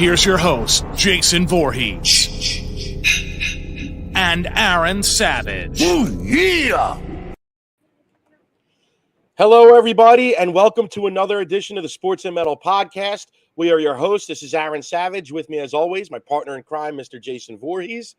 here's your host, Jason Voorhees and Aaron Savage. Oh, yeah! Hello, everybody, and welcome to another edition of the Sports and Metal Podcast. We are your hosts. This is Aaron Savage. With me, as always, my partner in crime, Mr. Jason Voorhees.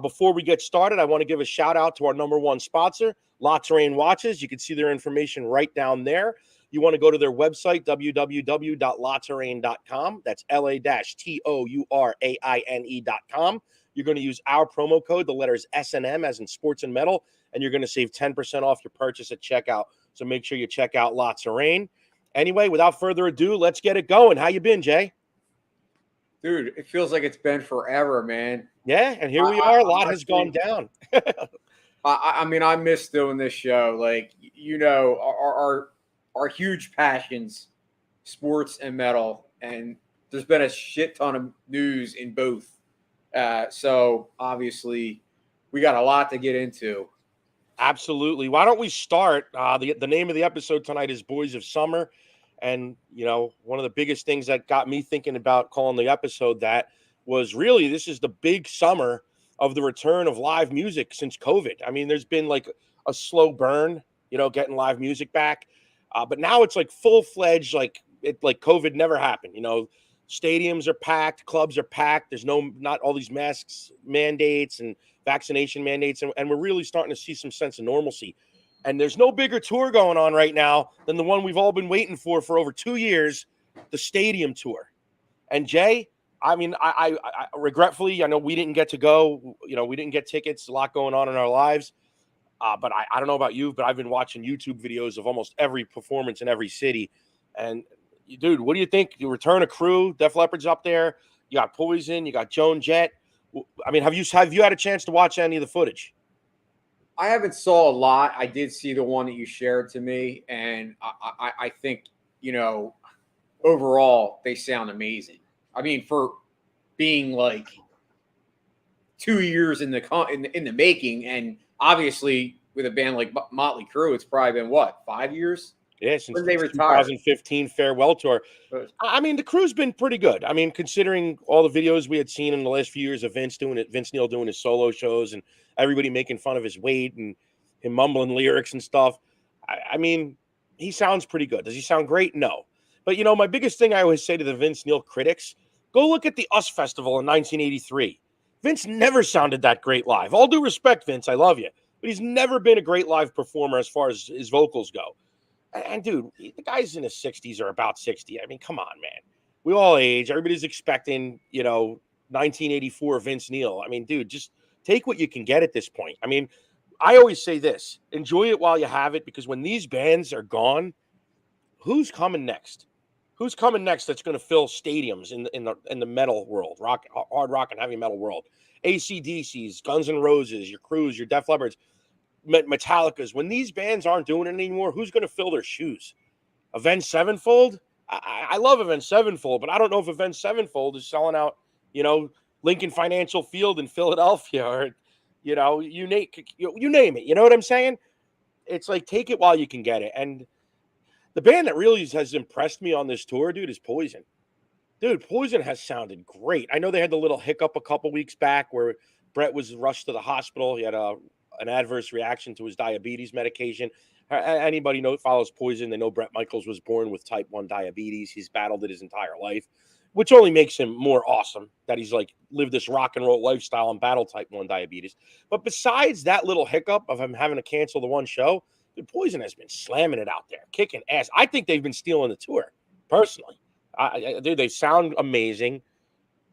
Before we get started, I want to give a shout-out to our number one sponsor, La Terrain Watches. You can see their information right down there. You want to go to their website, www.laterrain.com. That's LA-TOURAINE.com. You're going to use our promo code, the letters S&M, as in sports and metal, and you're going to save 10% off your purchase at checkout. So make sure you check out La Terrain. Anyway, without further ado, let's get it going. How you been, Jay? Dude, it feels like it's been forever, man. Yeah, and here we are. A lot has gone down. I mean, I miss doing this show. Like, you know, our huge passions, sports and metal, and there's been a shit ton of news in both. So obviously, we got a lot to get into. Absolutely. Why don't we start? The name of the episode tonight is Boys of Summer. And, you know, one of the biggest things that got me thinking about calling the episode that was really this is the big summer of the return of live music since COVID. I mean, there's been like a slow burn, you know, getting live music back. But now it's like full-fledged, like COVID never happened. You know, stadiums are packed, clubs are packed. There's not all these masks mandates and vaccination mandates. And we're really starting to see some sense of normalcy. And there's no bigger tour going on right now than the one we've all been waiting for over 2 years, the stadium tour. And Jay, I mean, I regretfully, I know we didn't get to go. You know, we didn't get tickets. A lot going on in our lives. But I don't know about you, but I've been watching YouTube videos of almost every performance in every city. And, dude, what do you think? You return a crew, Def Leppard's up there. You got Poison. You got Joan Jett. I mean, have you had a chance to watch any of the footage? I haven't saw a lot. I did see the one that you shared to me, and I think, you know, overall they sound amazing. I mean, for being like 2 years in the making, and obviously with a band like Motley Crue, it's probably been what, 5 years? Yeah, since they retired. 2015 farewell tour. I mean, the crew's been pretty good. I mean, considering all the videos we had seen in the last few years of Vince Neil doing his solo shows and everybody making fun of his weight and him mumbling lyrics and stuff. I mean, he sounds pretty good. Does he sound great? No. But, you know, my biggest thing I always say to the Vince Neil critics, go look at the US Festival in 1983. Vince never sounded that great live. All due respect, Vince, I love you. But he's never been a great live performer as far as his vocals go. And, dude, the guys in his 60s are about 60. I mean, come on, man. We all age. Everybody's expecting, you know, 1984 Vince Neil. I mean, dude, just take what you can get at this point. I mean, I always say this. Enjoy it while you have it, because when these bands are gone, who's coming next? Who's coming next that's going to fill stadiums in the metal world, hard rock and heavy metal world? AC/DCs, Guns N' Roses, your Crews, your Def Leppards, Metallica's. When these bands aren't doing it anymore, who's going to fill their shoes? Avenged Sevenfold? I love Avenged Sevenfold, but I don't know if Avenged Sevenfold is selling out, you know, Lincoln Financial Field in Philadelphia, or, you know, you name it. You know what I'm saying? It's like, take it while you can get it. And the band that really has impressed me on this tour, dude, is Poison. Dude, Poison has sounded great. I know they had the little hiccup a couple weeks back where Brett was rushed to the hospital. He had an adverse reaction to his diabetes medication. Anybody follows Poison, they know Bret Michaels was born with type 1 diabetes. He's battled it his entire life, which only makes him more awesome that he's like lived this rock and roll lifestyle and battled type 1 diabetes. But besides that little hiccup of him having to cancel the one show, dude, Poison has been slamming it out there, kicking ass. I think they've been stealing the tour, personally. Dude, they sound amazing.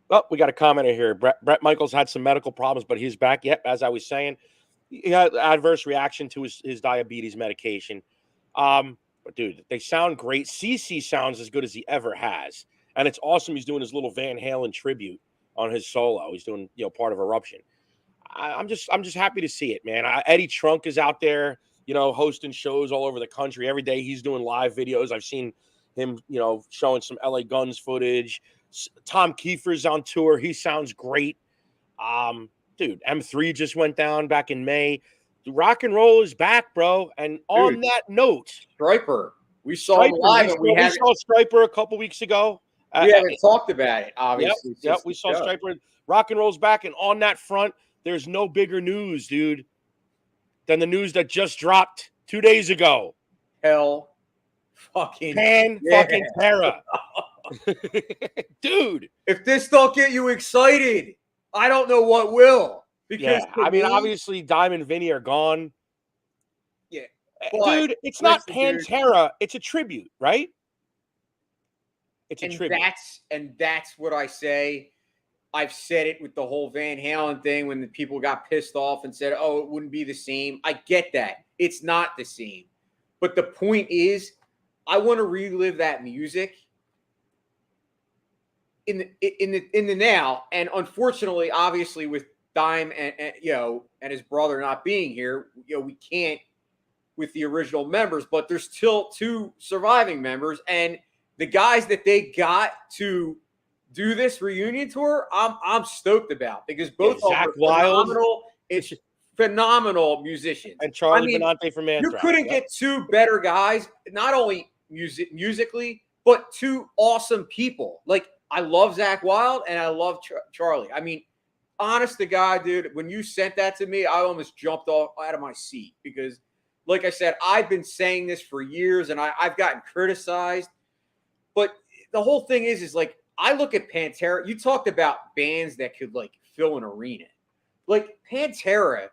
Oh, we got a commenter here. Bret Michaels had some medical problems, but he's back. Yep, as I was saying. He had adverse reaction to his diabetes medication. But, dude, they sound great. CC sounds as good as he ever has. And it's awesome he's doing his little Van Halen tribute on his solo. He's doing, you know, part of Eruption. I'm just happy to see it, man. Eddie Trunk is out there, you know, hosting shows all over the country. Every day he's doing live videos. I've seen him, you know, showing some LA Guns footage. Tom Kiefer's on tour. He sounds great. Dude, M3 just went down back in May. Rock and roll is back, bro. And on that note, Striper, we saw him live. We saw Striper a couple weeks ago We haven't talked about it, obviously. Yep. We saw Striper. Rock and Roll's back, and on that front, there's no bigger news, dude, than the news that just dropped 2 days ago. Hell, fucking Pantera, dude. If this don't get you excited, I don't know what will. Because I mean, obviously, Dime and Vinny are gone. Yeah, dude, it's not Pantera; it's a tribute, right? It's a tribute. That's what I say. I've said it with the whole Van Halen thing when the people got pissed off and said, "Oh, it wouldn't be the same." I get that. It's not the same. But the point is, I want to relive that music in the now. And unfortunately, obviously, with Dime and his brother not being here, we can't with the original members. But there's still 2 surviving members, and the guys that they got to do this reunion tour, I'm stoked about, because both of them are phenomenal. It's phenomenal musicians. And Charlie Benante from Anthrax. You couldn't get 2 better guys, not only musically, but 2 awesome people. Like, I love Zakk Wylde and I love Charlie. I mean, honest to God, dude, when you sent that to me, I almost jumped out of my seat, because, like I said, I've been saying this for years and I've gotten criticized. But the whole thing is like, I look at Pantera. You talked about bands that could, like, fill an arena. Like, Pantera,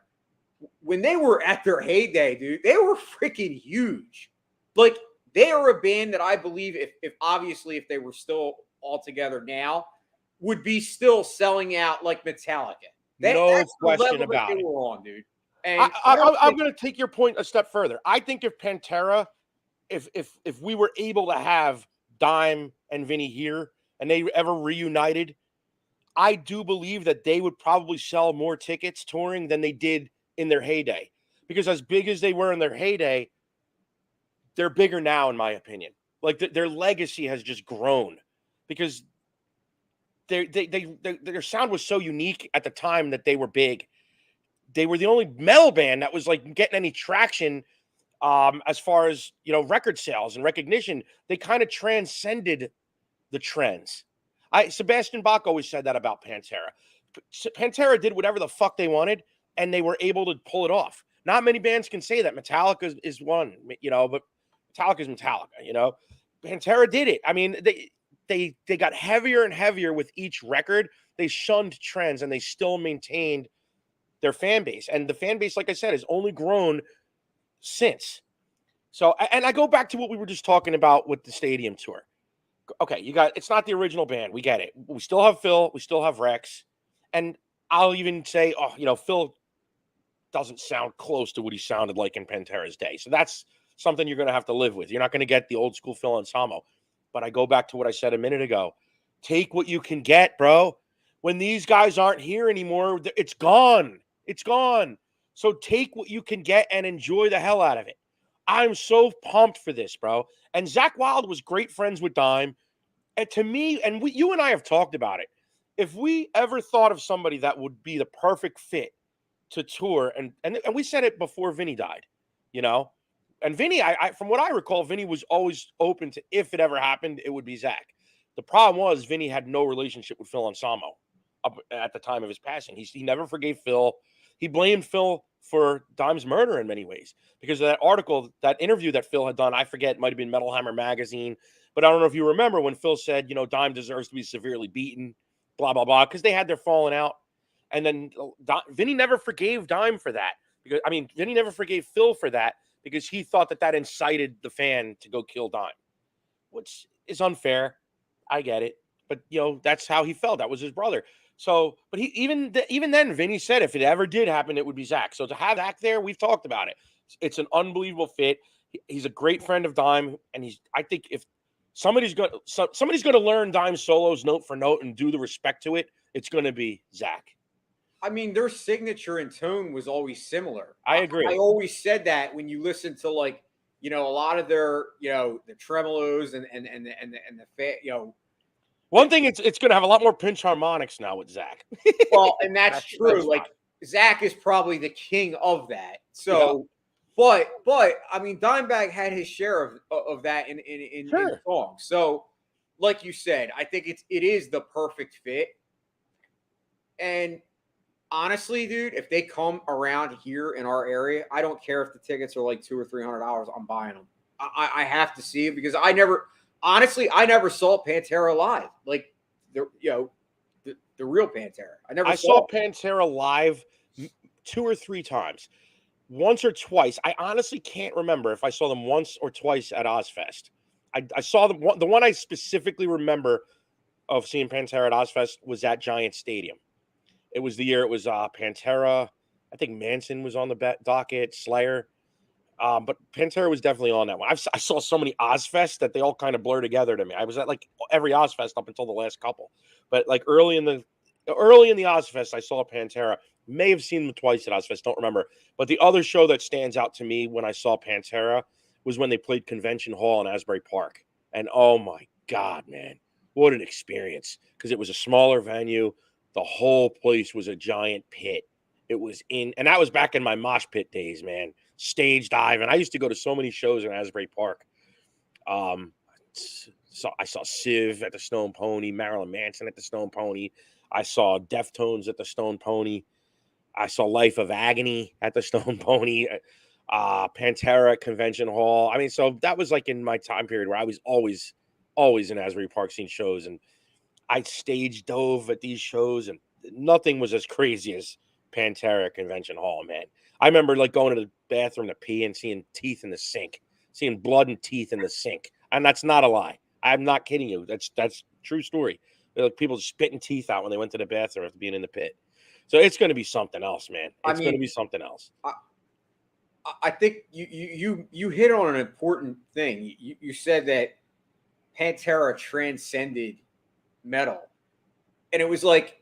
when they were at their heyday, dude, they were freaking huge. Like, they are a band that I believe, if they were still all together now, would be still selling out like Metallica. No question about it. They were on, dude. And I'm going to take your point a step further. I think if Pantera, if we were able to have Dime and Vinny here and they ever reunited, I do believe that they would probably sell more tickets touring than they did in their heyday. Because as big as they were in their heyday, they're bigger now, in my opinion. Like, their legacy has just grown because their sound was so unique at the time that they were big. They were the only metal band that was, like, getting any traction as far as, record sales and recognition. They kind of transcended the trends. Sebastian Bach always said that about Pantera. Pantera did whatever the fuck they wanted, and they were able to pull it off. Not many bands can say that. Metallica is one, but Metallica is Metallica, Pantera did it. I mean, they got heavier and heavier with each record. They shunned trends, and they still maintained their fan base. And the fan base, like I said, has only grown since. So, and I go back to what we were just talking about with the stadium tour. Okay, it's not the original band. We get it. We still have Phil. We still have Rex. And I'll even say, Phil doesn't sound close to what he sounded like in Pantera's day. So that's something you're going to have to live with. You're not going to get the old school Phil Anselmo. But I go back to what I said a minute ago. Take what you can get, bro. When these guys aren't here anymore, it's gone. It's gone. So take what you can get and enjoy the hell out of it. I'm so pumped for this, bro. And Zakk Wylde was great friends with Dime. And to me, and you and I have talked about it, if we ever thought of somebody that would be the perfect fit to tour, and we said it before Vinny died, and Vinny, I from what I recall, Vinny was always open to, if it ever happened, it would be Zakk. The problem was Vinny had no relationship with Phil Anselmo up at the time of his passing. He never forgave Phil. He blamed Phil for Dime's murder in many ways because of that article, that interview that Phil had done. I forget, it might have been Metal Hammer magazine, but I don't know if you remember when Phil said, Dime deserves to be severely beaten, blah, blah, blah, because they had their falling out. And then Vinny never forgave Dime for that. Vinny never forgave Phil for that because he thought that incited the fan to go kill Dime, which is unfair. I get it. But, that's how he felt. That was his brother. So, but even then, Vinny said if it ever did happen, it would be Zakk. So to have Zakk there, we've talked about it. It's an unbelievable fit. He's a great friend of Dime, and I think if somebody's going to learn Dime solos note for note and do the respect to it, it's going to be Zakk. I mean, their signature and tone was always similar. I agree. I always said that when you listen to a lot of their the tremolos and the One thing, it's going to have a lot more pinch harmonics now with Zakk. Well, and that's true. Zakk is probably the king of that. So, yeah. But I mean, Dimebag had his share of that in songs. So, like you said, I think it is the perfect fit. And honestly, dude, if they come around here in our area, I don't care if the tickets are like $200 or $300. I'm buying them. I have to see it because I never saw Pantera live. Like the real Pantera. I saw Pantera live 2 or 3 times. Once or twice. I honestly can't remember if I saw them once or twice at Ozfest. I saw them. The one I specifically remember of seeing Pantera at Ozfest was at Giant Stadium. It was the year it was Pantera. I think Manson was on the docket, Slayer. But Pantera was definitely on that one. I saw so many Ozfests that they all kind of blur together to me. I was at like every Ozfest up until the last couple. But like early in the Ozfest, I saw Pantera. May have seen them twice at Ozfest, don't remember. But the other show that stands out to me when I saw Pantera was when they played Convention Hall in Asbury Park. And oh my God, man, what an experience. Because it was a smaller venue. The whole place was a giant pit. It was and that was back in my mosh pit days, man. Stage dive. And I used to go to so many shows in Asbury Park. So I saw Civ at the Stone Pony, Marilyn Manson at the Stone Pony. I saw Deftones at the Stone Pony. I saw Life of Agony at the Stone Pony, Pantera at Convention Hall. I mean, so that was like in my time period where I was always in Asbury Park seeing shows, and I stage dove at these shows, and nothing was as crazy as Pantera at Convention Hall, man. I remember like going to the bathroom to pee and seeing teeth in the sink, seeing blood and teeth in the sink, and that's not a lie. I'm not kidding you. That's true story. Like people spitting teeth out when they went to the bathroom after being in the pit. So it's going to be something else, man. It's going to be something else. I think you hit on an important thing. You said that Pantera transcended metal, and it was like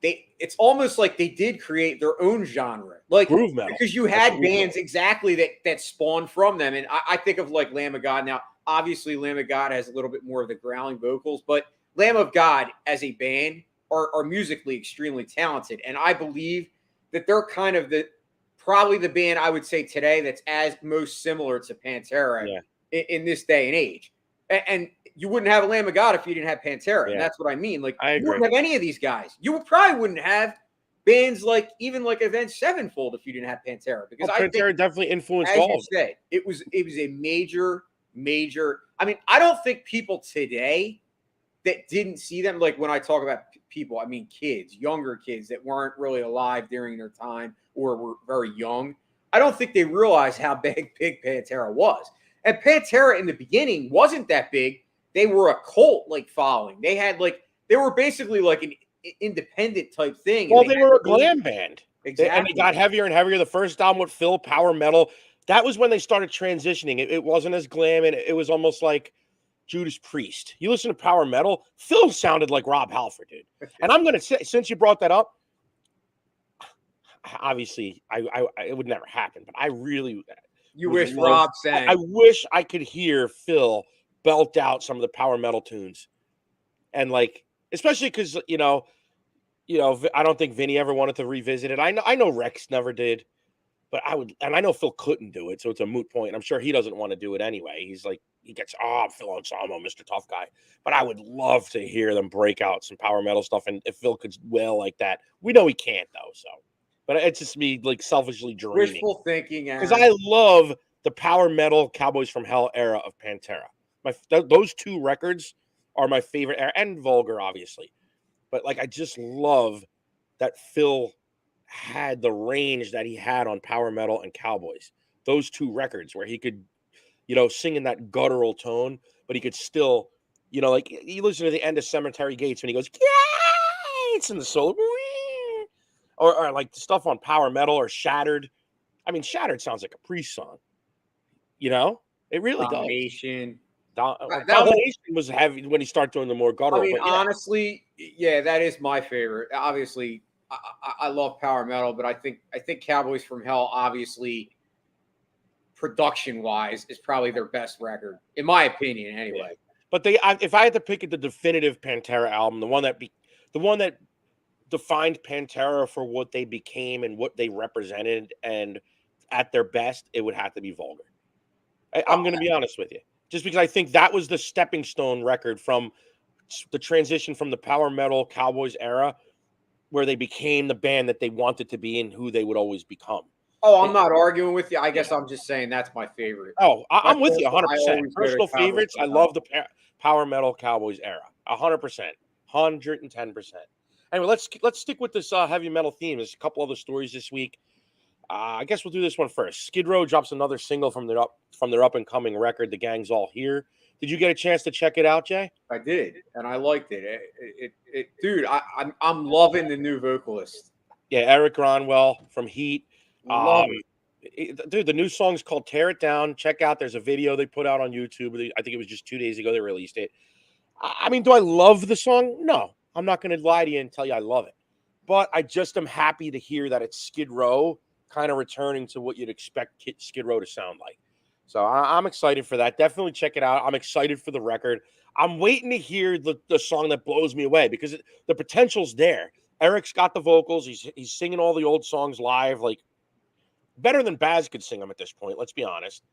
it's almost like they did create their own genre, like groove metal, because you had bands exactly that spawned from them. And I think of like Lamb of God. Now, obviously, Lamb of God has a little bit more of the growling vocals, but Lamb of God as a band are musically extremely talented, and I believe that they're kind of probably the band I would say today that's as most similar to Pantera in this day and age. And you wouldn't have a Lamb of God if you didn't have Pantera. And that's what I mean. Like, you wouldn't have any of these guys. You probably wouldn't have bands like even like Avenged Sevenfold if you didn't have Pantera. Because I Pantera think, definitely influenced as all you of them. said, it was a major. I mean, I don't think people today that didn't see them, like when I talk about people, I mean kids, younger kids that weren't really alive during their time or were very young. I don't think they realized how big Pantera was. And Pantera in the beginning wasn't that big. They were a cult like following. They were basically like an independent type thing. Well, they were a glam band. Exactly. And they got heavier and heavier. The first album with Phil, Power Metal, that was when they started transitioning. It wasn't as glam, and it was almost like Judas Priest. You listen to Power Metal, Phil sounded like Rob Halford, dude. And I'm going to say, since you brought that up, obviously, it would never happen, but I really... You wish Rob sang. I wish I could hear Phil belt out some of the Power Metal tunes. And like, especially because, I don't think Vinny ever wanted to revisit it. I know Rex never did, but I would, and I know Phil couldn't do it, so it's a moot point. I'm sure he doesn't want to do it anyway. He's like, I'm Phil Anselmo, Mr. Tough Guy. But I would love to hear them break out some Power Metal stuff, and if Phil could wail like that. We know he can't, though, so. But it's just me, like, selfishly dreaming. Wishful thinking. Because I love the Power Metal Cowboys from Hell era of Pantera. Those 2 records are my favorite era, and Vulgar, obviously. But, like, I just love that Phil had the range that he had on Power Metal and Cowboys. Those 2 records where he could, sing in that guttural tone, but he could still, like, you listen to the end of Cemetery Gates when he goes, Gates, in the solo. Or like the stuff on Power Metal or Shattered. I mean, Shattered sounds like a Priest song. It really Domination. does. Domination was heavy when he started doing the more guttural. I mean, honestly, that is my favorite. Obviously, I love Power Metal, but I think Cowboys from Hell, obviously, production-wise, is probably their best record, in my opinion, anyway. Yeah. But if I had to pick the definitive Pantera album, the one that defined Pantera for what they became and what they represented, and at their best, it would have to be Vulgar. I'm going to be honest with you, just because I think that was the stepping stone record from the transition from the power metal Cowboys era, where they became the band that they wanted to be and who they would always become. Oh, I'm not arguing with you. I guess I'm just saying that's my favorite. Oh, I'm with you 100%. always go to Personal Cowboys favorites. I love the power metal Cowboys era. 100%. 110%. Anyway, let's stick with this heavy metal theme. There's a couple other stories this week. I guess we'll do this one first. Skid Row drops another single from their up and coming record, The Gang's All Here. Did you get a chance to check it out, Jay? I did, and I liked it. Dude, I'm loving the new vocalist. Yeah, Eric Gronwell from Heat. Love Dude, the new song's called Tear It Down. Check out. There's a video they put out on YouTube. I think it was just 2 days ago they released it. I mean, do I love the song? No. I'm not going to lie to you and tell you I love it. But I just am happy to hear that it's Skid Row kind of returning to what you'd expect Skid Row to sound like. So I'm excited for that. Definitely check it out. I'm excited for the record. I'm waiting to hear the song that blows me away because the potential's there. Eric's got the vocals. He's singing all the old songs live, like better than Baz could sing them at this point. Let's be honest.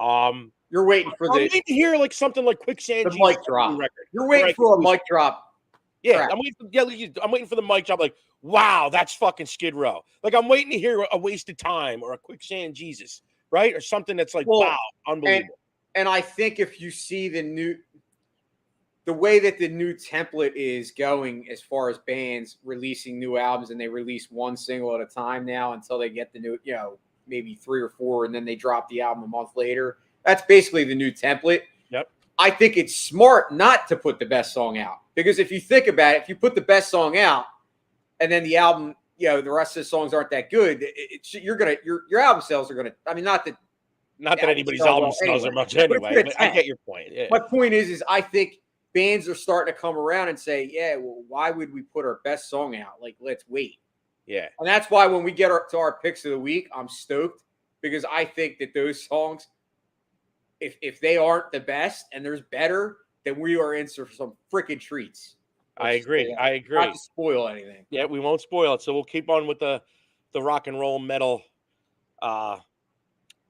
You're waiting for I'm waiting to hear like something like Quicksand. The mic drop. Record. You're waiting for a mic drop. Yeah, I'm waiting for the mic drop. Like, wow, that's fucking Skid Row. Like, I'm waiting to hear a Wasted Time or a Quicksand Jesus, right? Or something that's like, wow, unbelievable. And I think if you see the way that the new template is going as far as bands releasing new albums, and they release one single at a time now until they get the new, maybe 3 or 4, and then they drop the album a month later. That's basically the new template. Yep. I think it's smart not to put the best song out, because if you think about it, if you put the best song out and then the album, the rest of the songs aren't that good, your album sales are gonna. I mean, not that anybody's album sales are much anyway. But I get your point. Yeah. My point is I think bands are starting to come around and say, yeah, well, why would we put our best song out? Like, let's wait. Yeah. And that's why when we get to our picks of the week, I'm stoked, because I think that those songs, if they aren't the best and there's better, then we are in for some freaking treats. I agree. Not to spoil anything. Yeah, we won't spoil it. So we'll keep on with the rock and roll metal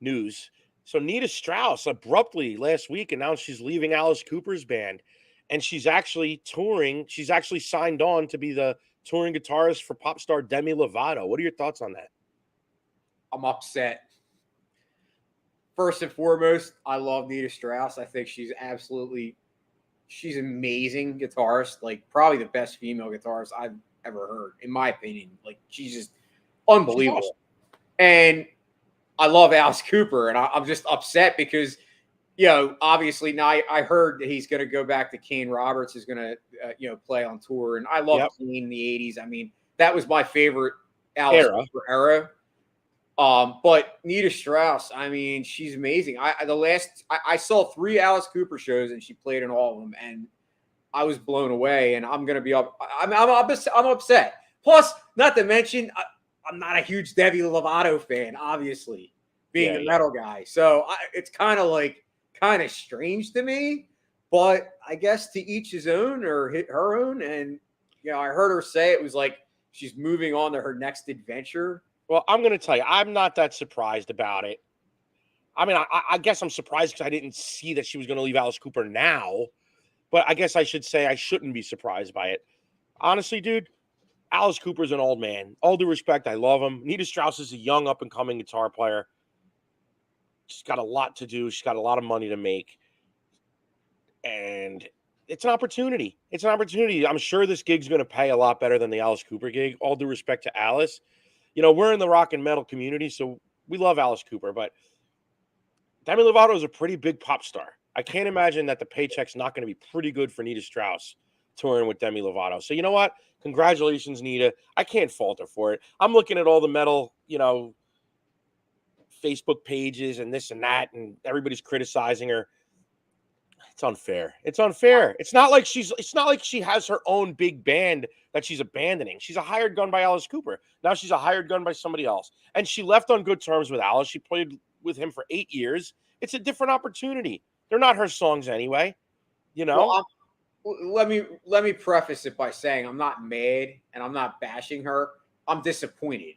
news. So Nita Strauss abruptly last week announced she's leaving Alice Cooper's band, and she's actually touring. She's actually signed on to be the touring guitarist for pop star Demi Lovato. What are your thoughts on that? I'm upset. First and foremost, I love Nita Strauss. I think she's amazing guitarist, like probably the best female guitarist I've ever heard, in my opinion. Like, she's just unbelievable. She's awesome. And I love Alice Cooper, and I'm just upset because, obviously now I heard that he's going to go back to Kane Roberts, is going to, play on tour. And I love Kane in the 80s. I mean, that was my favorite Alice Cooper era. But Nita Strauss, I mean, she's amazing. I saw 3 Alice Cooper shows, and she played in all of them, and I was blown away. And I'm gonna be up. I'm upset. Plus, not to mention, I'm not a huge Demi Lovato fan, obviously, being a metal guy. So it's kind of strange to me. But I guess to each his own, or her own. And I heard her say it was like she's moving on to her next adventure. Well, I'm going to tell you, I'm not that surprised about it. I mean, I guess I'm surprised because I didn't see that she was going to leave Alice Cooper now. But I guess I should say I shouldn't be surprised by it. Honestly, dude, Alice Cooper's an old man. All due respect, I love him. Nita Strauss is a young, up-and-coming guitar player. She's got a lot to do. She's got a lot of money to make. And it's an opportunity. It's an opportunity. I'm sure this gig's going to pay a lot better than the Alice Cooper gig. All due respect to Alice. We're in the rock and metal community, so we love Alice Cooper, but Demi Lovato is a pretty big pop star. I can't imagine that the paycheck's not going to be pretty good for Nita Strauss touring with Demi Lovato. So you know what? Congratulations, Nita. I can't fault her for it. I'm looking at all the metal, Facebook pages and this and that, and everybody's criticizing her. It's unfair. It's unfair. It's not like she has her own big band that she's abandoning. She's a hired gun by Alice Cooper. Now she's a hired gun by somebody else. And she left on good terms with Alice. She played with him for 8 years. It's a different opportunity. They're not her songs anyway. Well, let me preface it by saying I'm not mad and I'm not bashing her. I'm disappointed.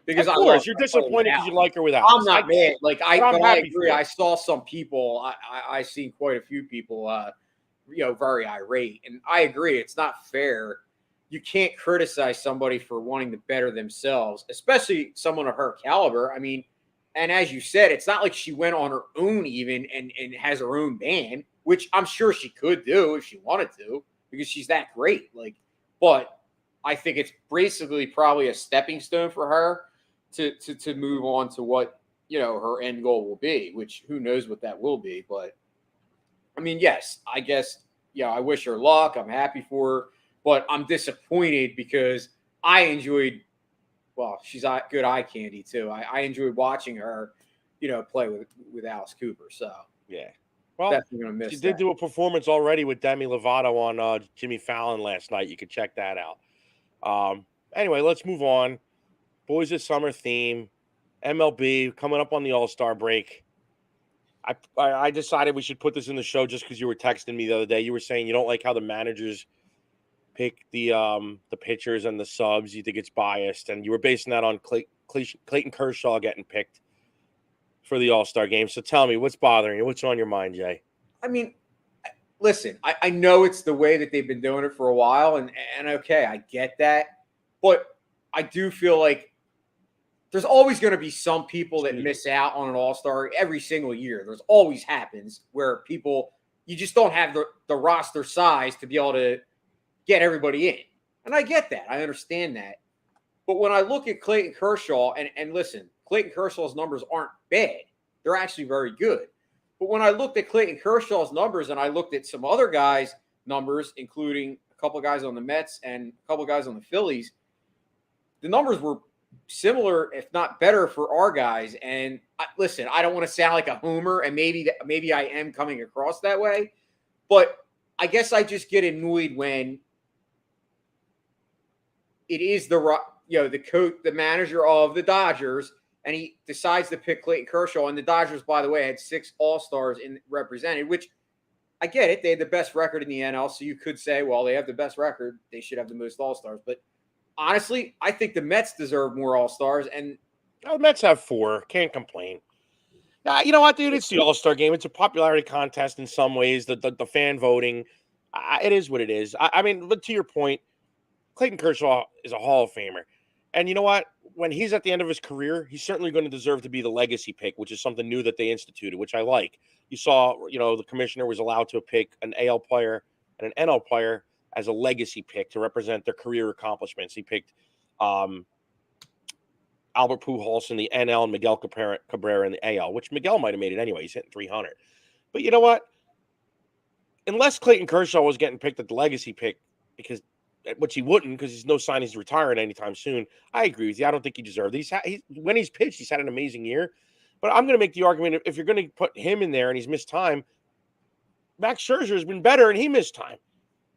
Because of course, you're disappointed because you like her without. I'm not mad. Like I agree. I saw some people. I seen quite a few people very irate. And I agree, it's not fair. You can't criticize somebody for wanting to better themselves, especially someone of her caliber. I mean, and as you said, it's not like she went on her own even and has her own band, which I'm sure she could do if she wanted to, because she's that great. But I think it's basically probably a stepping stone for her to move on to what, her end goal will be, which who knows what that will be. But I mean, yes, I guess, I wish her luck. I'm happy for her, but I'm disappointed because I enjoyed, she's good eye candy too. I enjoyed watching her, play with Alice Cooper. So yeah, well, definitely gonna miss. She did do a performance already with Demi Lovato on Jimmy Fallon last night. You could check that out. Anyway, let's move on. Boys of Summer theme, MLB coming up on the All-Star break. I decided we should put this in the show just because you were texting me the other day. You were saying you don't like how the managers pick the pitchers and the subs. You think it's biased, and you were basing that on Clayton Kershaw getting picked for the All-Star game. So tell me, what's bothering you? What's on your mind, Jay? I mean, listen, I know it's the way that they've been doing it for a while, and okay, I get that, but I do feel like there's always going to be some people that miss out on an All-Star every single year. There's always happens where you just don't have the roster size to be able to get everybody in. And I get that. I understand that. But when I look at Clayton Kershaw, and listen, Clayton Kershaw's numbers aren't bad. They're actually very good. But when I looked at Clayton Kershaw's numbers and I looked at some other guys' numbers, including a couple of guys on the Mets and a couple of guys on the Phillies, the numbers were similar, if not better, for our guys. And listen, I don't want to sound like a homer, and maybe I am coming across that way, but I guess I just get annoyed when it is the coach, the manager of the Dodgers, and he decides to pick Clayton Kershaw. And the Dodgers, by the way, had 6 All-Stars represented, which I get it. They had the best record in the NL, so you could say, well, they have the best record. They should have the most All-Stars. But honestly, I think the Mets deserve more All-Stars. And the Mets have 4. Can't complain. You know what, dude? It's the All-Star game. It's a popularity contest in some ways. The fan voting, it is what it is. I mean, but to your point, Clayton Kershaw is a Hall of Famer. And you know what? When he's at the end of his career, he's certainly going to deserve to be the legacy pick, which is something new that they instituted, which I like. You saw, the commissioner was allowed to pick an AL player and an NL player as a legacy pick to represent their career accomplishments. He picked Albert Pujols in the NL and Miguel Cabrera in the AL, which Miguel might have made it anyway. He's hitting 300. But you know what? Unless Clayton Kershaw was getting picked at the legacy pick, which he wouldn't, because there's no sign he's retiring anytime soon. I agree with you. I don't think he deserved it. When he's pitched, he's had an amazing year. But I'm going to make the argument, if you're going to put him in there and he's missed time, Max Scherzer has been better and he missed time.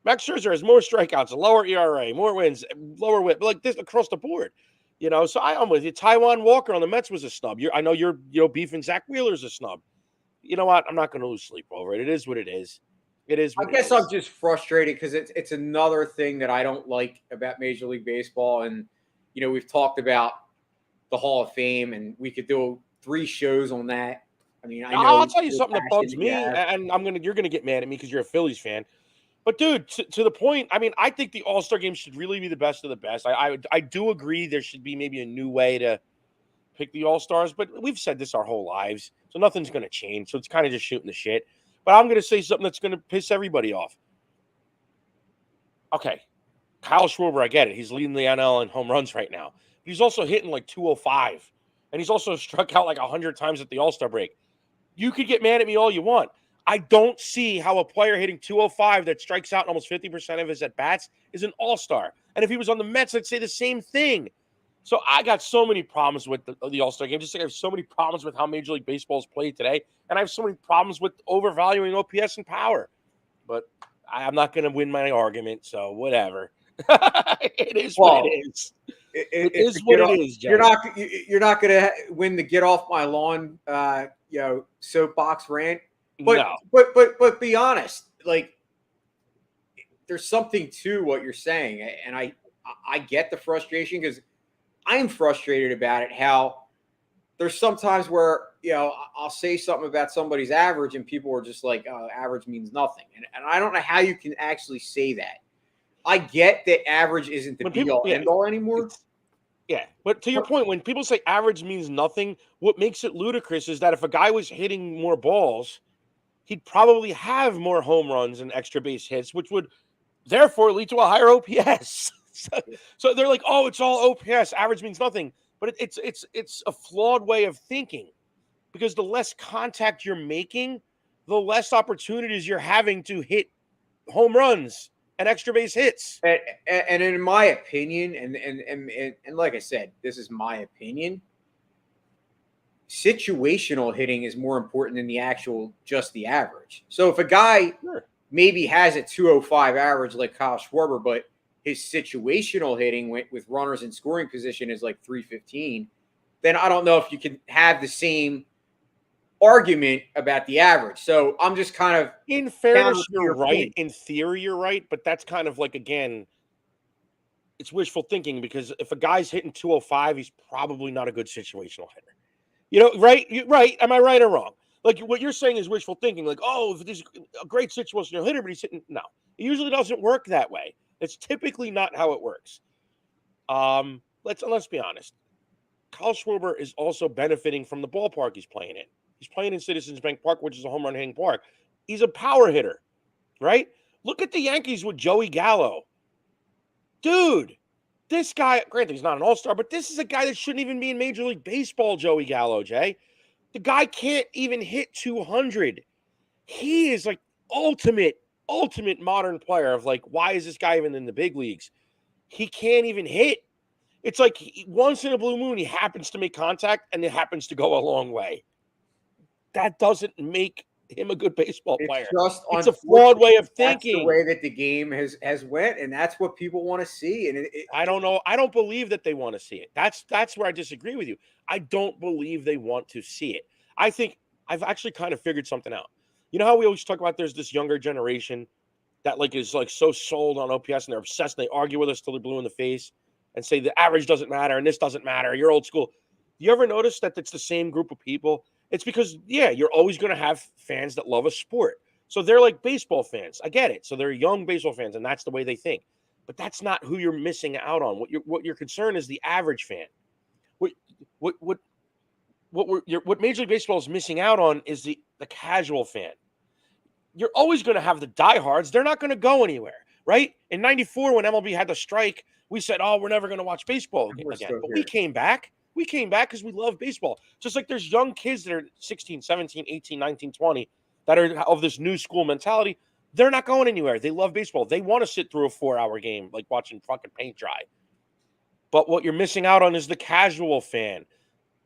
Max Scherzer has more strikeouts, a lower ERA, more wins, lower whip, like this across the board. So I'm with you. Taijuan Walker on the Mets was a snub. I know you're beefing Zach Wheeler's a snub. You know what? I'm not going to lose sleep over it. It is what it is. It is. I guess I'm just frustrated because it's another thing that I don't like about Major League Baseball. And, we've talked about the Hall of Fame, and we could do 3 shows on that. I mean, I'll tell you something that bugs me, and you're going to get mad at me because you're a Phillies fan. But, dude, to the point, I mean, I think the All-Star game should really be the best of the best. I do agree there should be maybe a new way to pick the All-Stars, but we've said this our whole lives, so nothing's going to change. So it's kind of just shooting the shit. But I'm going to say something that's going to piss everybody off. Okay, Kyle Schwarber, I get it. He's leading the NL in home runs right now. But he's also hitting like 205. And he's also struck out like 100 times at the All-Star break. You could get mad at me all you want. I don't see how a player hitting 205 that strikes out in almost 50% of his at-bats is an All-Star. And if he was on the Mets, I'd say the same thing. So I got so many problems with the All-Star game. Just like I have so many problems with how Major League Baseball is played today. And I have so many problems with overvaluing OPS and power. But I'm not going to win my argument, so whatever. It is what it is. It is what it is, Jay. You're not going to win the get off my lawn, soapbox rant. But, no. But be honest, like, there's something to what you're saying, and I get the frustration because I'm frustrated about it. How there's sometimes where, I'll say something about somebody's average and people are just like, oh, average means nothing. And I don't know how you can actually say that. I get that average isn't the be-all, end-all anymore. Yeah, but to your point, when people say average means nothing, what makes it ludicrous is that if a guy was hitting more balls, he'd probably have more home runs and extra base hits, which would therefore lead to a higher OPS. So they're like, oh, it's all OPS. Average means nothing. But it's a flawed way of thinking, because the less contact you're making, the less opportunities you're having to hit home runs and extra base hits. And in my opinion, and like I said, this is my opinion, situational hitting is more important than just the average. So if a guy maybe has a 205 average like Kyle Schwarber, but his situational hitting with runners in scoring position is like 315, then I don't know if you can have the same argument about the average. So I'm just kind of, in fairness, you're right. Point. In theory, you're right, but that's kind of like, again, it's wishful thinking, because if a guy's hitting 205, he's probably not a good situational hitter. Right? Right? Am I right or wrong? Like, what you're saying is wishful thinking. Like, oh, if he's a great situational hitter, but he's hitting. No, it usually doesn't work that way. It's typically not how it works. Let's be honest. Kyle Schwarber is also benefiting from the ballpark he's playing in. He's playing in Citizens Bank Park, which is a home run hitting park. He's a power hitter, right? Look at the Yankees with Joey Gallo. Dude, this guy, granted, he's not an all-star, but this is a guy that shouldn't even be in Major League Baseball, Joey Gallo, Jay. The guy can't even hit 200. He is like ultimate modern player of like, why is this guy even in the big leagues? He can't even hit. It's like once in a blue moon, he happens to make contact, and it happens to go a long way. That doesn't make him a good baseball player. It's a flawed way of thinking. That's the way that the game has went, and that's what people want to see. And I don't know. I don't believe that they want to see it. That's where I disagree with you. I don't believe they want to see it. I think I've actually kind of figured something out. You know how we always talk about there's this younger generation that like is like so sold on OPS, and they're obsessed, and they argue with us till they're blue in the face and say the average doesn't matter and this doesn't matter. You're old school. You ever notice that it's the same group of people? It's because, you're always going to have fans that love a sport. So they're like baseball fans. I get it. So they're young baseball fans, and that's the way they think. But that's not who you're missing out on. What your concern is the average fan. What Major League Baseball is missing out on is the casual fan. You're always going to have the diehards. They're not going to go anywhere, right? In '94, when MLB had the strike, we said, oh, we're never going to watch baseball again. But we came back. We came back because we love baseball. Just like there's young kids that are 16, 17, 18, 19, 20 that are of this new school mentality. They're not going anywhere. They love baseball. They want to sit through a 4-hour game like watching fucking paint dry. But what you're missing out on is the casual fan.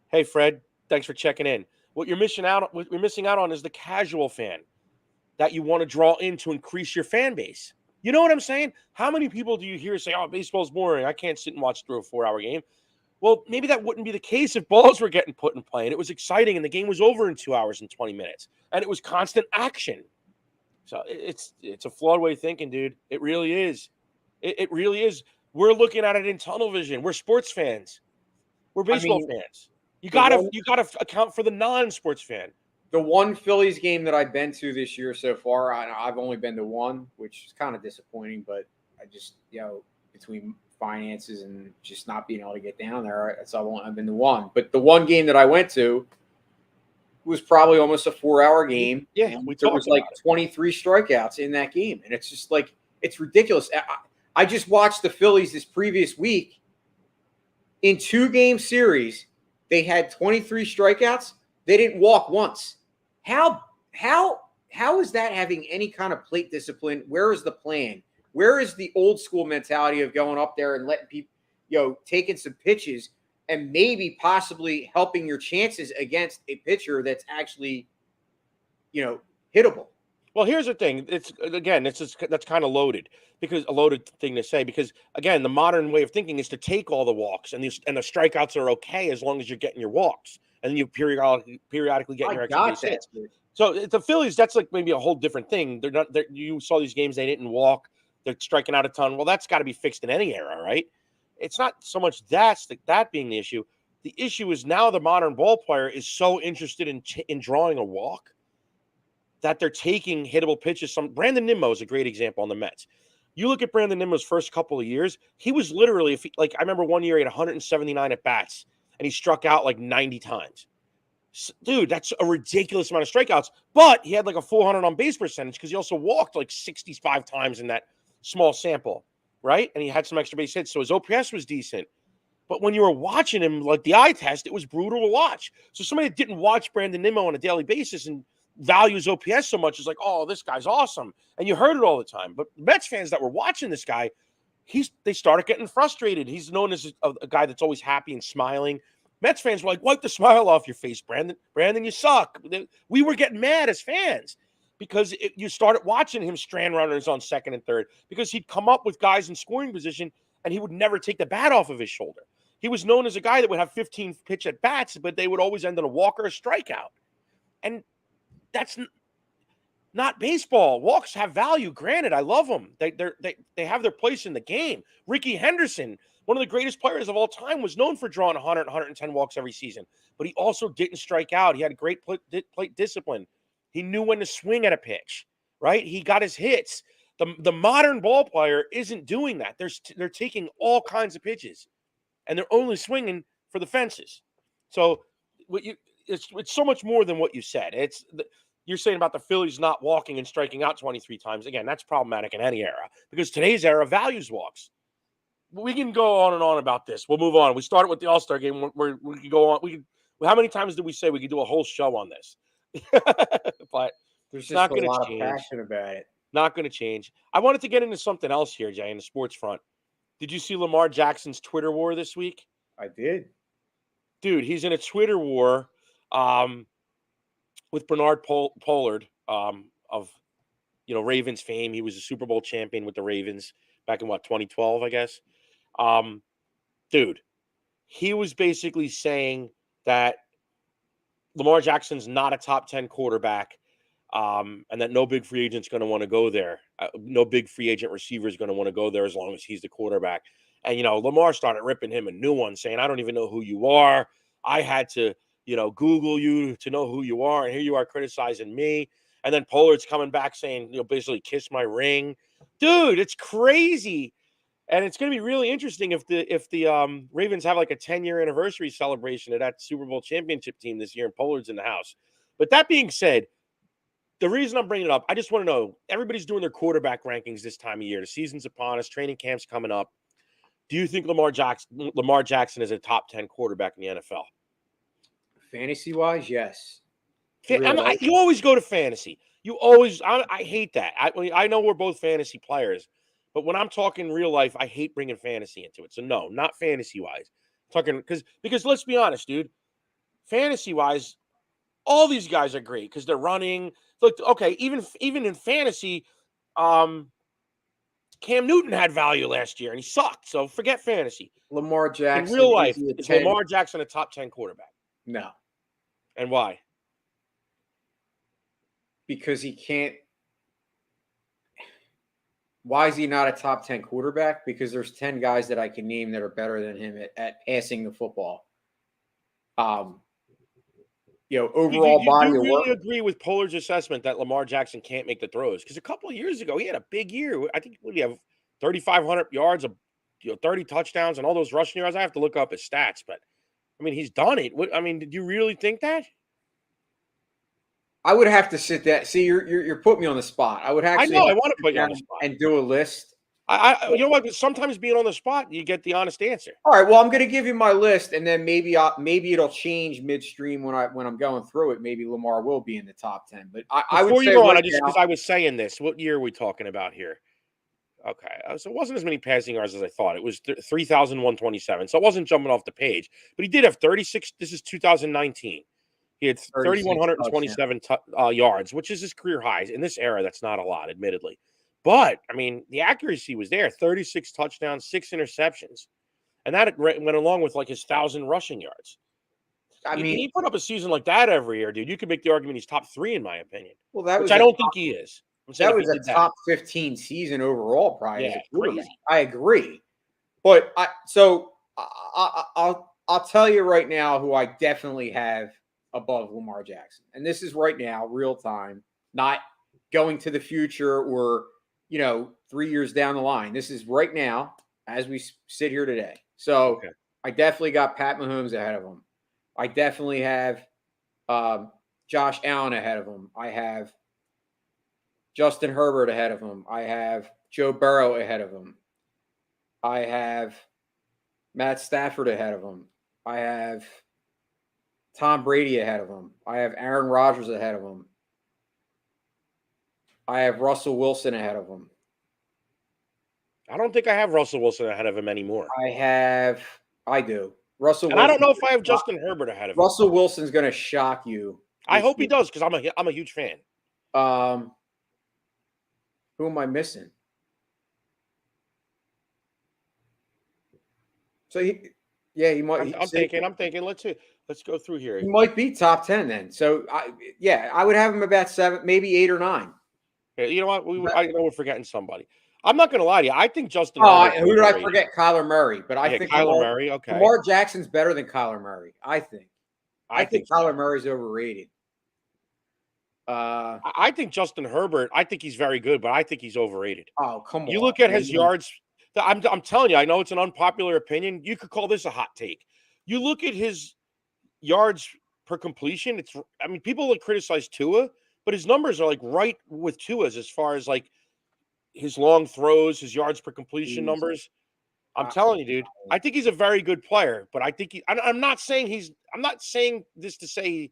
Hey, Fred, thanks for checking in. What you're missing out on is the casual fan that you want to draw in to increase your fan base. You know what I'm saying? How many people do you hear say, oh, baseball's boring. I can't sit and watch through a 4-hour game. Well, maybe that wouldn't be the case if balls were getting put in play and it was exciting and the game was over in 2 hours and 20 minutes and it was constant action. So it's a flawed way of thinking, dude. It really is. It really is. We're looking at it in tunnel vision. We're sports fans. We're baseball fans. You gotta account for the non-sports fan. The one Phillies game that I've been to this year so far, I've only been to one, which is kind of disappointing, but I just, between finances and just not being able to get down there, I've been to one. But the one game that I went to was probably almost a 4-hour game. Yeah, there was like 23 strikeouts in that game, and it's just like it's ridiculous. I just watched the Phillies this previous week. In 2-game series, they had 23 strikeouts. They didn't walk once. How is that having any kind of plate discipline? Where is the plan? Where is the old school mentality of going up there and letting people, taking some pitches and maybe possibly helping your chances against a pitcher that's actually, hittable? Well, here's the thing. That's kind of loaded, because a loaded thing to say, because again, the modern way of thinking is to take all the walks and the strikeouts are okay as long as you're getting your walks and then you periodically getting your extra base hits. So the Phillies, that's like maybe a whole different thing. You saw these games, they didn't walk. They're striking out a ton. Well, that's got to be fixed in any era, right? It's not so much that being the issue. The issue is now the modern ball player is so interested in drawing a walk that they're taking hittable pitches. Brandon Nimmo is a great example on the Mets. You look at Brandon Nimmo's first couple of years, he was literally, I remember one year he had 179 at bats and he struck out like 90 times. Dude, that's a ridiculous amount of strikeouts, but he had like a 400 on base percentage because he also walked like 65 times in that small sample, right? And he had some extra base hits, so his OPS was decent. But when you were watching him, like the eye test, it was brutal to watch. So somebody that didn't watch Brandon Nimmo on a daily basis and values OPS so much is like, oh, this guy's awesome. And you heard it all the time. But Mets fans that were watching this guy, they started getting frustrated. He's known as a guy that's always happy and smiling. Mets fans were like, wipe the smile off your face, Brandon. Brandon, you suck. We were getting mad as fans because you started watching him strand runners on second and third because he'd come up with guys in scoring position and he would never take the bat off of his shoulder. He was known as a guy that would have 15 pitch at bats, but they would always end in a walk or a strikeout. And that's not baseball. Walks have value. Granted, I love them. They have their place in the game. Ricky Henderson, one of the greatest players of all time, was known for drawing 100, 110 walks every season, but he also didn't strike out. He had great plate discipline. He knew when to swing at a pitch, right? He got his hits. The modern ball player isn't doing that. They're taking all kinds of pitches, and they're only swinging for the fences. So it's so much more than what you said. You're saying about the Phillies not walking and striking out 23 times. Again, that's problematic in any era because today's era values walks. We can go on and on about this. We'll move on. We started with the All-Star game. We can go on. How many times did we say we could do a whole show on this? But there's just not a going to lot change. of passion about it. Not going to change. I wanted to get into something else here, Jay, in the sports front. Did you see Lamar Jackson's Twitter war this week? I did. Dude, he's in a Twitter war with Bernard Pollard of Ravens fame. He was a Super Bowl champion with the Ravens back in 2012, I guess. Dude, he was basically saying that Lamar Jackson's not a top 10 quarterback, and that no big free agent's going to want to go there. No big free agent receiver is going to want to go there as long as he's the quarterback. And, Lamar started ripping him a new one, saying, I don't even know who you are. I had to, Google you to know who you are, and here you are criticizing me. And then Pollard's coming back saying, basically kiss my ring. Dude, it's crazy. And it's going to be really interesting if the Ravens have like a 10-year anniversary celebration of that Super Bowl championship team this year and Pollard's in the house. But that being said, the reason I'm bringing it up, I just want to know, everybody's doing their quarterback rankings this time of year. The season's upon us. Training camp's coming up. Do you think Lamar Jackson is a top 10 quarterback in the NFL? Fantasy-wise, yes. You always go to fantasy. I hate that. I know we're both fantasy players, but when I'm talking real life, I hate bringing fantasy into it. So no, not fantasy-wise. Talking because let's be honest, dude. Fantasy-wise, all these guys are great because they're running. Look, okay, even in fantasy, Cam Newton had value last year and he sucked. So forget fantasy. Lamar Jackson. In real life, is Lamar Jackson a top 10 quarterback? No. And why? Because he can't. Why is he not a top 10 quarterback? Because there's 10 guys that I can name that are better than him at passing the football. Overall body of work. Do you really agree with Pollard's assessment that Lamar Jackson can't make the throws? Because a couple of years ago, he had a big year. I think we have 3,500 yards, 30 touchdowns, and all those rushing yards. I have to look up his stats, but I mean, he's done it. Did you really think that? I would have to sit that. See, you're putting me on the spot. I would actually. I know. I want to put you on the spot and do a list. You know what? Sometimes being on the spot, you get the honest answer. All right. Well, I'm going to give you my list, and then maybe it'll change midstream when I'm going through it. Maybe Lamar will be in the top 10. But I would say because I was saying this. What year are we talking about here? Okay, so it wasn't as many passing yards as I thought. It was 3,127. So it wasn't jumping off the page, but he did have 36. This is 2019. He had 3,127 yards, which is his career highs. In this era, that's not a lot, admittedly. But, the accuracy was there. 36 touchdowns, 6 interceptions. And that went along with, his 1,000 rushing yards. He put up a season like that every year, dude. You could make the argument he's top 3, in my opinion. Well, I don't think he is. That was a top 15 season overall, probably. Yeah, crazy. I agree. But I'll I'll tell you right now who I definitely have above Lamar Jackson. And this is right now, real time, not going to the future or, 3 years down the line. This is right now as we sit here today. So Okay. I definitely got Pat Mahomes ahead of him. I definitely have Josh Allen ahead of him. I have Justin Herbert ahead of him. I have Joe Burrow ahead of him. I have Matt Stafford ahead of him. I have Tom Brady ahead of him. I have Aaron Rodgers ahead of him. I have Russell Wilson ahead of him. I don't think I have Russell Wilson ahead of him anymore. I do. Russell And Wilson. I don't know if I have Justin Herbert ahead of him. Russell Wilson's going to shock you. I hope he does because I'm a huge fan. Who am I missing? So he might. I'm thinking. Let's see. Let's go through here. He might be top 10 then. So I would have him about 7, maybe 8 or 9. Yeah, you know what? I know we're forgetting somebody. I'm not going to lie to you. I think Justin. Who did I forget? Kyler Murray. But I think Kyler Murray. Okay. Lamar Jackson's better than Kyler Murray. I think. I think Kyler Murray's overrated. I think Justin Herbert. I think he's very good, but I think he's overrated. Oh, come on! You look at his yards. I'm telling you. I know it's an unpopular opinion. You could call this a hot take. You look at his yards per completion. People would criticize Tua, but his numbers are like right with Tua's as far as like his long throws, his yards per completion numbers. I'm telling you, dude. I think he's a very good player, but I think I'm not saying this to say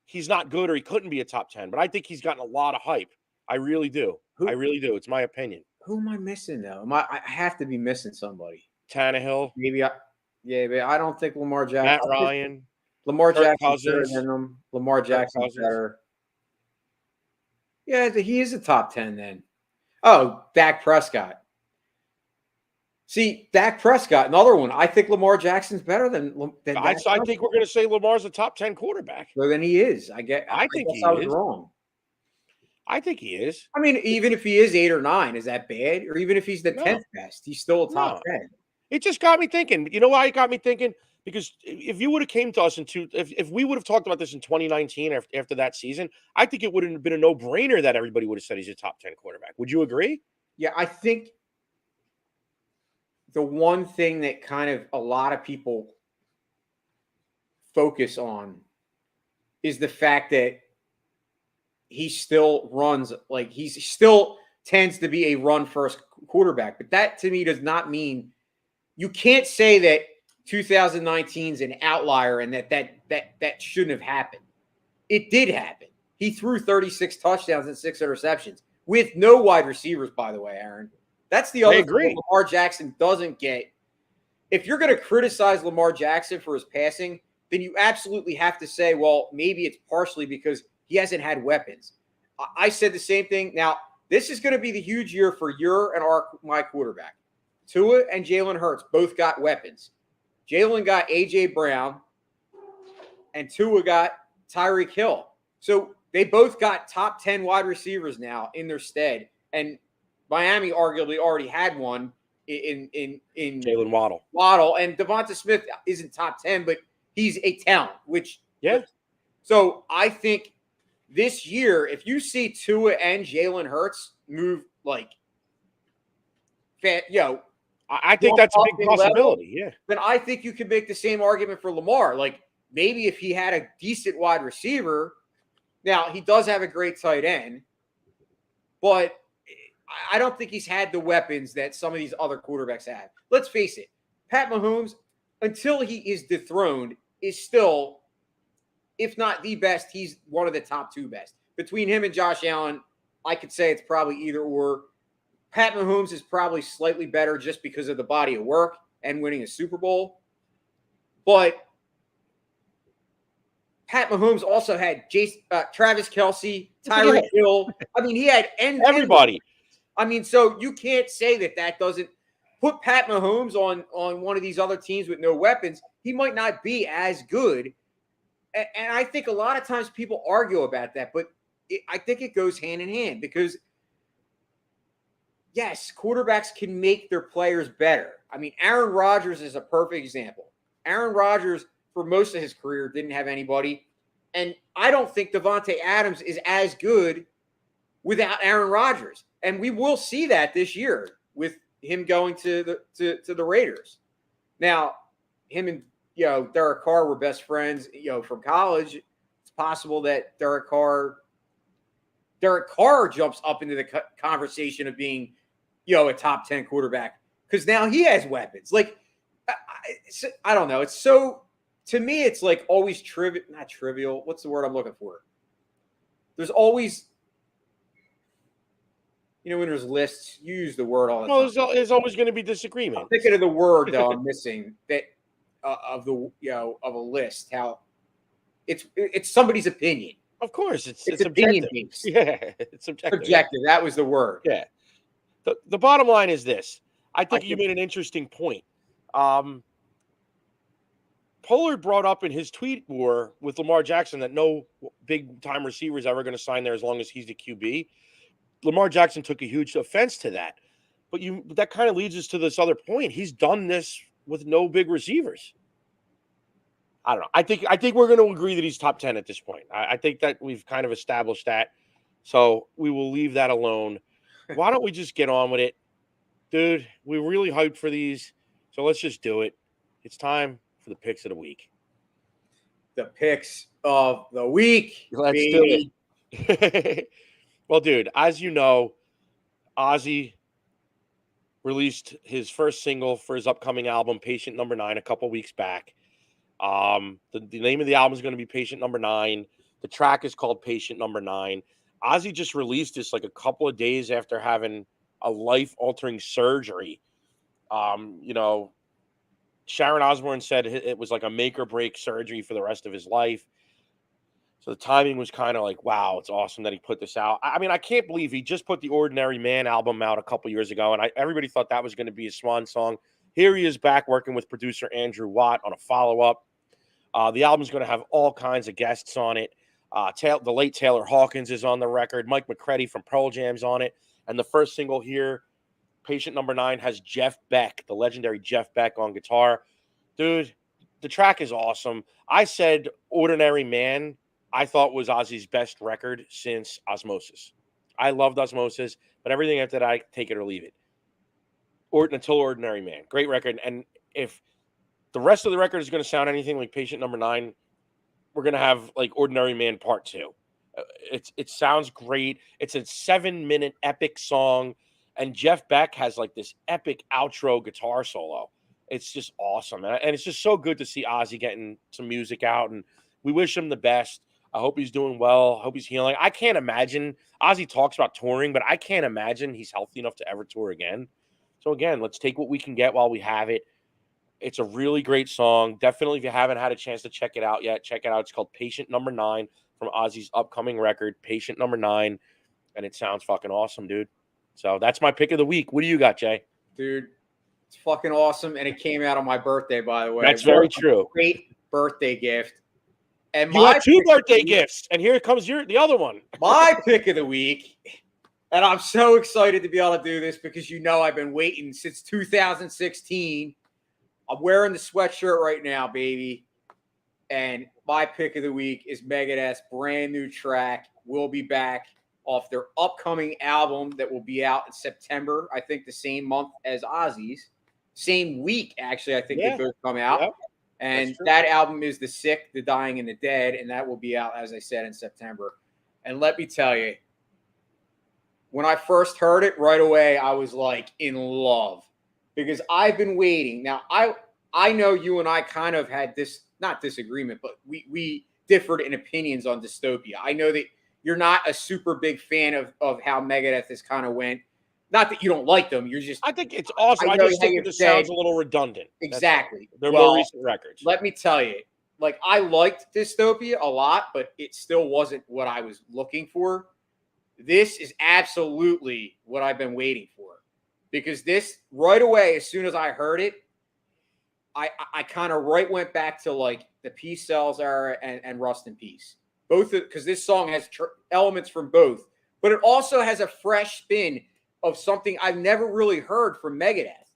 he's not good or he couldn't be a top 10, but I think he's gotten a lot of hype. I really do. I really do. It's my opinion. Who am I missing though? I have to be missing somebody. Tannehill. But I don't think Lamar Jackson. Matt Ryan. Lamar Jackson's better than him. Lamar Jackson's better. Yeah, he is a top 10 then. Oh, Dak Prescott. See, Dak Prescott, another one. I think Lamar Jackson's better than I think we're going to say Lamar's a top 10 quarterback. So then he is. I think I was wrong. I think he is. I mean, even if he is 8 or 9, is that bad? Or even if he's the 10th best, he's still a top 10. It just got me thinking. You know why it got me thinking? Because if you would have came to us if we would have talked about this in 2019 after that season, I think it would have been a no-brainer that everybody would have said he's a top 10 quarterback. Would you agree? Yeah, I think the one thing that kind of a lot of people focus on is the fact that he still runs, like he still tends to be a run-first quarterback. But that, to me, does not mean you can't say that 2019 is an outlier and that shouldn't have happened. It did happen. He threw 36 touchdowns and 6 interceptions with no wide receivers, by the way, Aaron. That's the other thing Lamar Jackson doesn't get. If you're going to criticize Lamar Jackson for his passing, then you absolutely have to say, well, maybe it's partially because he hasn't had weapons. I said the same thing. Now, this is going to be the huge year for my quarterback. Tua and Jalen Hurts both got weapons. Jalen got A.J. Brown, and Tua got Tyreek Hill. So they both got top 10 wide receivers now in their stead. And Miami arguably already had one in Jalen Waddle. And Devonta Smith isn't top 10, but he's a talent, So I think this year, if you see Tua and Jalen Hurts move I think that's a big possibility, then I think you could make the same argument for Lamar. Like maybe if he had a decent wide receiver, now he does have a great tight end, but I don't think he's had the weapons that some of these other quarterbacks have. Let's face it, Pat Mahomes, until he is dethroned, is still, if not the best, he's one of the top 2 best. Between him and Josh Allen, I could say it's probably either or. Pat Mahomes is probably slightly better just because of the body of work and winning a Super Bowl. But Pat Mahomes also had Travis Kelce, Tyreek Hill. I mean, he had everybody. So you can't say that doesn't put Pat Mahomes on one of these other teams with no weapons. He might not be as good. And I think a lot of times people argue about that, but I think it goes hand in hand because, yes, quarterbacks can make their players better. I mean, Aaron Rodgers is a perfect example. Aaron Rodgers, for most of his career, didn't have anybody. And I don't think Devontae Adams is as good without Aaron Rodgers. And we will see that this year with him going to the Raiders. Now, him and Derek Carr were best friends, from college. It's possible that Derek Carr jumps up into the conversation of being, a top 10 quarterback because now he has weapons. Like, I don't know. It's so, to me, it's like always not trivial. What's the word I'm looking for? There's always, when there's lists, you use the word all the time. Well, there's always going to be disagreement. I'm thinking of the word though. I'm missing that of the of a list. How it's somebody's opinion. Of course, it's opinion objective. based. Yeah, it's subjective. Objective. That was the word. Yeah. The bottom line is this. I think you made an interesting point. Pollard brought up in his tweet war with Lamar Jackson that no big-time receiver is ever going to sign there as long as he's the QB. Lamar Jackson took a huge offense to that. But that kind of leads us to this other point. He's done this with no big receivers. I don't know. I think we're going to agree that he's top 10 at this point. I think that we've kind of established that. So we will leave that alone. Why don't we just get on with it? Dude, we're really hyped for these. So let's just do it. It's time for the picks of the week. The picks of the week. Let's do it. Well, dude, as you know, Ozzy released his first single for his upcoming album, Patient Number 9, a couple weeks back. The name of the album is going to be Patient Number 9. The track is called Patient Number 9. Ozzy just released this like a couple of days after having a life-altering surgery. Sharon Osbourne said it was like a make-or-break surgery for the rest of his life. So the timing was kind of like, wow, it's awesome that he put this out. I mean, I can't believe he just put the Ordinary Man album out a couple years ago, and everybody thought that was going to be his swan song. Here he is back working with producer Andrew Watt on a follow-up. The album's going to have all kinds of guests on it. The late Taylor Hawkins is on the record. Mike McCready from Pearl Jam's on it. And the first single here, Patient Number 9, has Jeff Beck, the legendary Jeff Beck, on guitar. Dude, the track is awesome. I said Ordinary Man, I thought was Ozzy's best record since Osmosis. I loved Osmosis, but everything after that, I take it or leave it. Until Ordinary Man. Great record. And if the rest of the record is going to sound anything like Patient Number 9, we're going to have like Ordinary Man Part 2. It sounds great. It's a 7-minute epic song. And Jeff Beck has like this epic outro guitar solo. It's just awesome. And it's just so good to see Ozzy getting some music out. And we wish him the best. I hope he's doing well. I hope he's healing. I can't imagine. Ozzy talks about touring, but I can't imagine he's healthy enough to ever tour again. So again, let's take what we can get while we have it. It's a really great song. Definitely, if you haven't had a chance to check it out yet, check it out. It's called Patient Number 9 from Ozzy's upcoming record, Patient Number 9. And it sounds fucking awesome, dude. So that's my pick of the week. What do you got, Jay? Dude, it's fucking awesome. And it came out on my birthday, by the way. That's very true. Great birthday gift. And you got 2 birthday gifts. And here comes the other one. My pick of the week. And I'm so excited to be able to do this because I've been waiting since 2016. I'm wearing the sweatshirt right now, baby. And my pick of the week is Megadeth's brand new track, We'll Be Back, off their upcoming album that will be out in September. I think the same month as Ozzy's. Same week, actually, I think they both come out. Yep. And that album is The Sick, The Dying, and The Dead. And that will be out, as I said, in September. And let me tell you, when I first heard it right away, I was like in love because I've been waiting. Now, I know you and I kind of had this, not disagreement, but we differed in opinions on Dystopia. I know that you're not a super big fan of how Megadeth has kind of went. Not that you don't like them. You're just. I think it's awesome. I just think it just sounds a little redundant. Exactly. They're more recent records. Let me tell you, like I liked Dystopia a lot, but it still wasn't what I was looking for. This is absolutely what I've been waiting for. Because this, right away, as soon as I heard it, I kind of went back to like the Peace Cells era and Rust in Peace. Both because this song has elements from both. But it also has a fresh spin of something I've never really heard from Megadeth.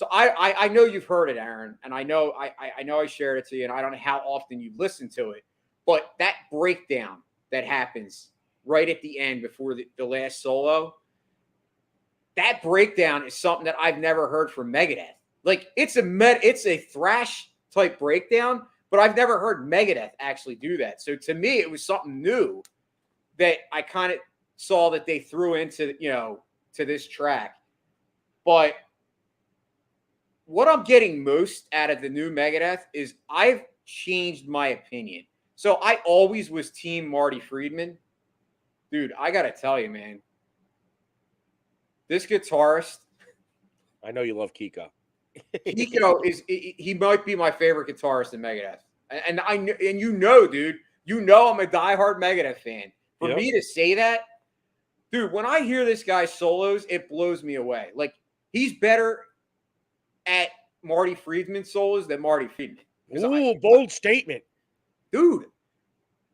So I know you've heard it, Aaron, and I know I shared it to you, and I don't know how often you listen to it, but that breakdown that happens right at the end before the last solo, that breakdown is something that I've never heard from Megadeth. Like it's a thrash type breakdown, but I've never heard Megadeth actually do that. So to me, it was something new that I kind of saw that they threw into, to this track. But what I'm getting most out of the new Megadeth is I've changed my opinion. So I always was team Marty Friedman. Dude, I got to tell you, man, this guitarist. I know you love Kiko. Kiko he might be my favorite guitarist in Megadeth. And dude, I'm a diehard Megadeth fan. For me to say that, dude, when I hear this guy's solos, it blows me away. Like, he's better at Marty Friedman solos than Marty Friedman. Ooh, bold statement. Dude,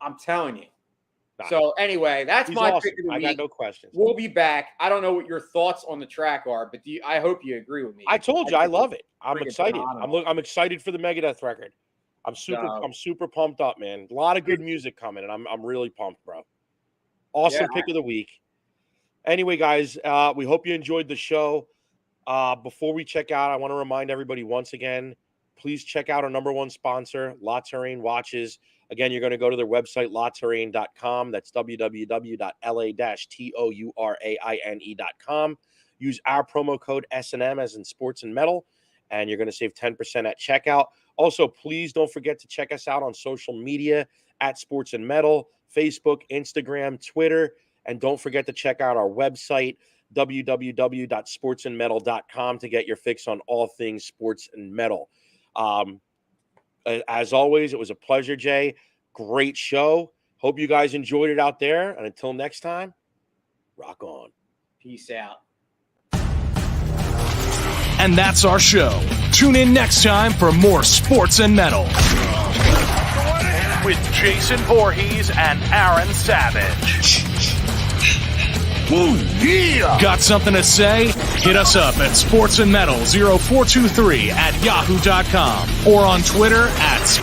I'm telling you. Nah. So, anyway, that's my awesome. pick of the week. I got no questions. We'll be back. I don't know what your thoughts on the track are, but I hope you agree with me. I told you, I love it. I'm excited. I'm excited for the Megadeth record. I'm super pumped up, man. A lot of good music coming, and I'm really pumped, bro. Awesome pick of the week. Anyway, guys, we hope you enjoyed the show. Before we check out, I want to remind everybody once again, please check out our number one sponsor, La Terrain Watches. Again, you're going to go to their website, laterrain.com. That's www.la-touraine.com. Use our promo code S&M as in sports and metal, and you're going to save 10% at checkout. Also, please don't forget to check us out on social media at Sports and Metal, Facebook, Instagram, Twitter, and don't forget to check out our website, www.sportsandmetal.com, to get your fix on all things sports and metal. As always, it was a pleasure, Jay. Great show. Hope you guys enjoyed it out there. And until next time, rock on. Peace out. And that's our show. Tune in next time for more Sports and Metal with Jason Voorhees and Aaron Savage. Woo, yeah! Got something to say? Hit us up at sportsandmetal0423 at yahoo.com or on Twitter at